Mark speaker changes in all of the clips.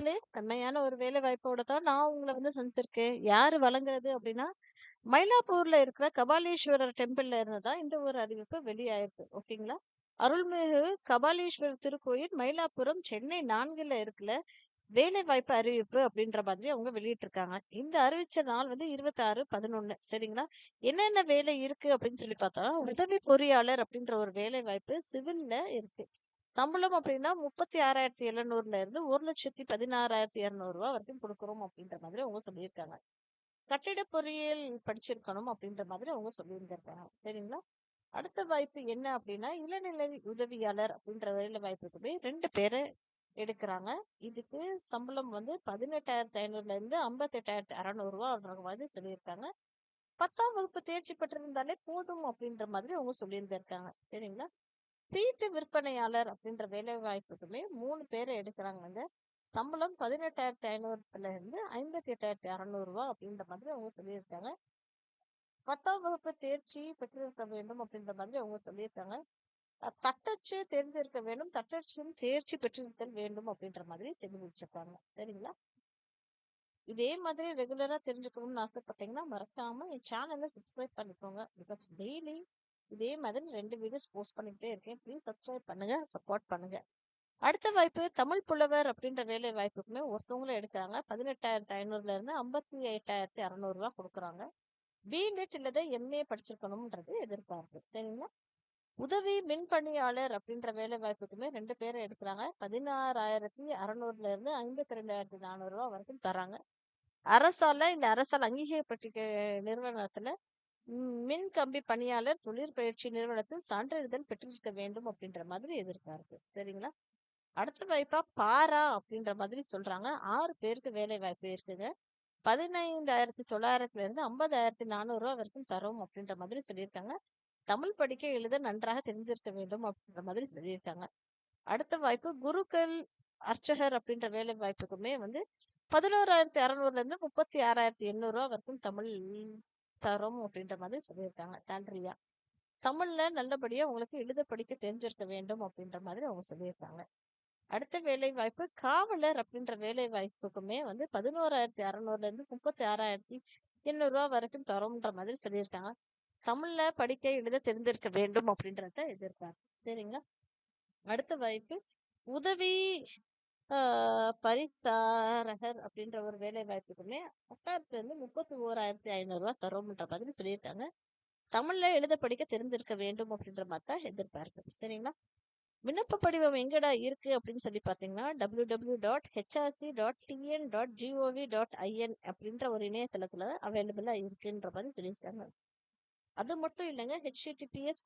Speaker 1: மக்களே! செம்மையான ஒரு வேலை வாய்ப்போட தான் நான் உங்கள வந்து சந்திச்சிருக்கேன். யாரு வழங்குறது அப்டின்னா, மயிலாப்பூர்ல இருக்கிற கபாலீஸ்வரர் டெம்பிள்ல இருந்து தான் இந்த ஒரு அறிவிப்பு வெளியாயிருக்கு. ஓகேங்களா? அருள்மிகு கபாலீஸ்வரர் திருக்கோயில் மயிலாப்புரம் சென்னை 4ல இருக்குல்ல. வேலைவாய்ப்பு அறிவிப்பு அப்டின்ற மாதிரி அவங்க வெளியிட்டிருக்காங்க. இந்த அறிவிச்ச நாள் வந்து 26/11 சரிங்களா? என்னென்ன வேலை இருக்கு அப்டின்னு சொல்லி பார்த்தா, உதவி பொறியாளர் அப்டின்ற ஒரு வேலை வாய்ப்பு சிவில்ல இருக்கு. சம்பளம் அப்டின்னா 36,700ல இருந்து ரூ. 1,16,200 வரைக்கும் குடுக்குறோம் அப்டின்ற மாதிரி அவங்க சொல்லியிருக்காங்க. கட்டிட பொறியியல் படிச்சிருக்கணும் அப்டின்ற மாதிரி அவங்க சொல்லியிருந்திருக்காங்க. சரிங்களா? அடுத்த வாய்ப்பு என்ன அப்டின்னா, இளநிலை உதவியாளர் அப்டின்ற வேலை வாய்ப்புக்குமே 2 பேர எடுக்குறாங்க. இதுக்கு சம்பளம் வந்து 18,500ல இருந்து ரூ. 58,600 அப்படின்ற மாதிரி சொல்லியிருக்காங்க. 10ஆம் வகுப்பு தேர்ச்சி பெற்றிருந்தாலே போதும் அப்டின்ற மாதிரி அவங்க சொல்லியிருந்திருக்காங்க. சரிங்களா? சீட்டு விற்பனையாளர் அப்படின்ற வேலை வாய்ப்புக்குமே 3 பேர எடுக்குறாங்கங்க. சம்பளம் 18,500ல இருந்து ரூ. 58,600 அப்படின்ற மாதிரி அவங்க சொல்லியிருக்காங்க. 10ஆம் வகுப்பு தேர்ச்சி பெற்றிருக்க வேண்டும் அப்படின்ற மாதிரி அவங்க சொல்லியிருக்காங்க. தட்டச்சு தெரிந்திருக்க வேண்டும். தட்டச்சும் தேர்ச்சி பெற்றிருத்தல் வேண்டும் அப்படின்ற மாதிரி தெரிவிச்சிருக்காங்க. சரிங்களா? இதே மாதிரி ரெகுலரா தெரிஞ்சுக்கணும்னு ஆசைப்பட்டீங்கன்னா, மறக்காம என் சேனல சப்ஸ்கிரைப் பண்ணிக்கோங்க. பிகாஸ் டெய்லி இதே மாதிரி 2 வீடியோஸ் போஸ்ட் பண்ணிக்கிட்டே இருக்கேன். ப்ளீஸ் சப்ஸ்கிரைப் பண்ணுங்க, சப்போர்ட் பண்ணுங்க. அடுத்த வாய்ப்பு தமிழ் புலவர் அப்படின்ற வேலை வாய்ப்புக்குமே ஒருத்தவங்கள எடுக்குறாங்க. 18,500ல இருந்து ரூ. 58,600 குடுக்குறாங்க. பிநெட் இல்லது எம்ஏ படிச்சிருக்கணும்ன்றது எதிர்பார்ப்பு. சரிங்களா? உதவி மின் பணியாளர் அப்படின்ற வேலை வாய்ப்புக்குமே 2 பேர எடுக்குறாங்க. 16,600ல இருந்து ரூ. 52,400 வரைக்கும் தராங்க. அரசால இந்த அரசால் அங்கீகரிக்கப்பட்டிருக்க நிறுவனத்துல மின் கம்பி பணியாளர் தொழிற்பயிற்சி நிறுவனத்தில் சான்றிதழ் பெற்றிருக்க வேண்டும் அப்படின்ற மாதிரி எதிர்பார்ப்பு. சரிங்களா? அடுத்த வாய்ப்பா பாரா அப்படின்ற மாதிரி சொல்றாங்க. 6 பேருக்கு வேலை வாய்ப்பு இருக்குங்க. 15,900ல இருந்து 50,400 வரைக்கும் தரோம் அப்படின்ற மாதிரி சொல்லியிருக்காங்க. தமிழ் படிக்க எழுத நன்றாக தெரிஞ்சிருக்க வேண்டும் அப்படின்ற மாதிரி சொல்லியிருக்காங்க. அடுத்த வாய்ப்பு குருக்கள் அர்ச்சகர் அப்படின்ற வேலை வாய்ப்புக்குமே வந்து 11,600ல இருந்து 36,800 வரைக்கும் தமிழ் தரோம் அப்படின்ற மாதிரி சொல்லியிருக்காங்க. சேலரியா. தமிழ்ல நல்லபடியா உங்களுக்கு எழுத படிக்க தெரிஞ்சிருக்க வேண்டும் அப்படின்ற மாதிரி அவங்க சொல்லியிருக்காங்க. அடுத்த வேலை வாய்ப்பு காவலர் அப்படின்ற வேலை வாய்ப்புக்குமே வந்து 11,600ல இருந்து 36,800 வரைக்கும் தரோம்ன்ற மாதிரி சொல்லியிருக்காங்க. தமிழ்ல படிக்க எழுத தெரிந்திருக்க வேண்டும் அப்படின்றத எதிர்பார்ப்பு. சரிங்களா? அடுத்த வாய்ப்பு உதவி பரிசாரகர் அப்படின்ற ஒரு வேலை வாய்ப்புக்குமே 10,000ல இருந்து 31,500 தரோம்ன்ற மாதிரி சொல்லியிருக்காங்க. தமிழ்ல எழுத படிக்க தெரிந்திருக்க வேண்டும் அப்படின்ற மாதிரி தான் எதிர்பார்ப்பு. சரிங்களா? விண்ணப்ப படிவம் எங்கடா இருக்கு அப்படின்னு சொல்லி பார்த்தீங்கன்னா, www.hrc.tn.gov.in அப்படின்ற ஒரு இணையதளத்துல அவைலபிளா இருக்குன்ற மாதிரி சொல்லியிருக்காங்க. அது மட்டும் இல்லைங்க. https://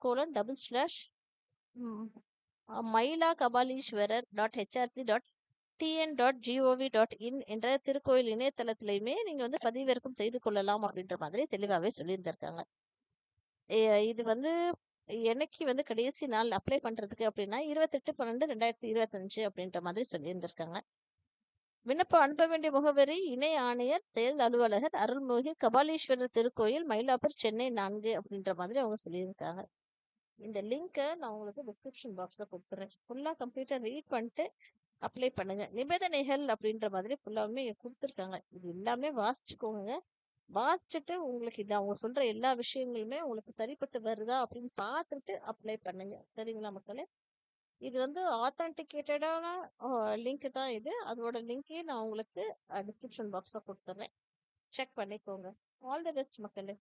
Speaker 1: mylakabaleeshwarar.hrc.tn.gov.in என்ற திருக்கோயில் இணையதளத்திலையுமே நீங்க வந்து பதிவிறக்கம் செய்து கொள்ளலாம் அப்படின்ற மாதிரி தெளிவாவே சொல்லியிருந்திருக்காங்க. இது வந்து என்னைக்கு வந்து கடைசி நாள் அப்ளை பண்றதுக்கு அப்படின்னா 28/12/2025 அப்படின்ற மாதிரி சொல்லியிருந்திருக்காங்க. விண்ணப்பம் அனுப்ப வேண்டிய முகவரி இணை ஆணையர் செயல் அலுவலகர் அருள்மிகு கபாலீஸ்வரர் திருக்கோயில் மயிலாப்பூர் சென்னை 4 அப்படின்ற மாதிரி அவங்க சொல்லியிருக்காங்க. இந்த லிங்கை நான் உங்களுக்கு டிஸ்கிரிப்ஷன் பாக்ஸ்ல கொடுத்துறேன். ஃபுல்லா கம்ப்ளீட்டா ரீட் பண்ணிட்டு அப்ளை பண்ணுங்க. நிபந்தனைகள் அப்படின்ற மாதிரி ஃபுல்லாவுமே கொடுத்துருக்காங்க. இது எல்லாமே வாசிச்சுக்கோங்க. வாசிச்சுட்டு உங்களுக்கு இது அவங்க சொல்ற எல்லா விஷயங்களுமே உங்களுக்கு சரிப்பட்டு வருதா அப்படின்னு பார்த்துட்டு அப்ளை பண்ணுங்க. சரிங்களா மக்களே? இது வந்து ஆத்தென்டிகேட்டடான லிங்க் தான் இது. அதோட லிங்கையும் நான் உங்களுக்கு டிஸ்கிரிப்ஷன் பாக்ஸ்ல கொடுத்துறேன். செக் பண்ணிக்கோங்க. ஆல் தி பெஸ்ட் மக்களே!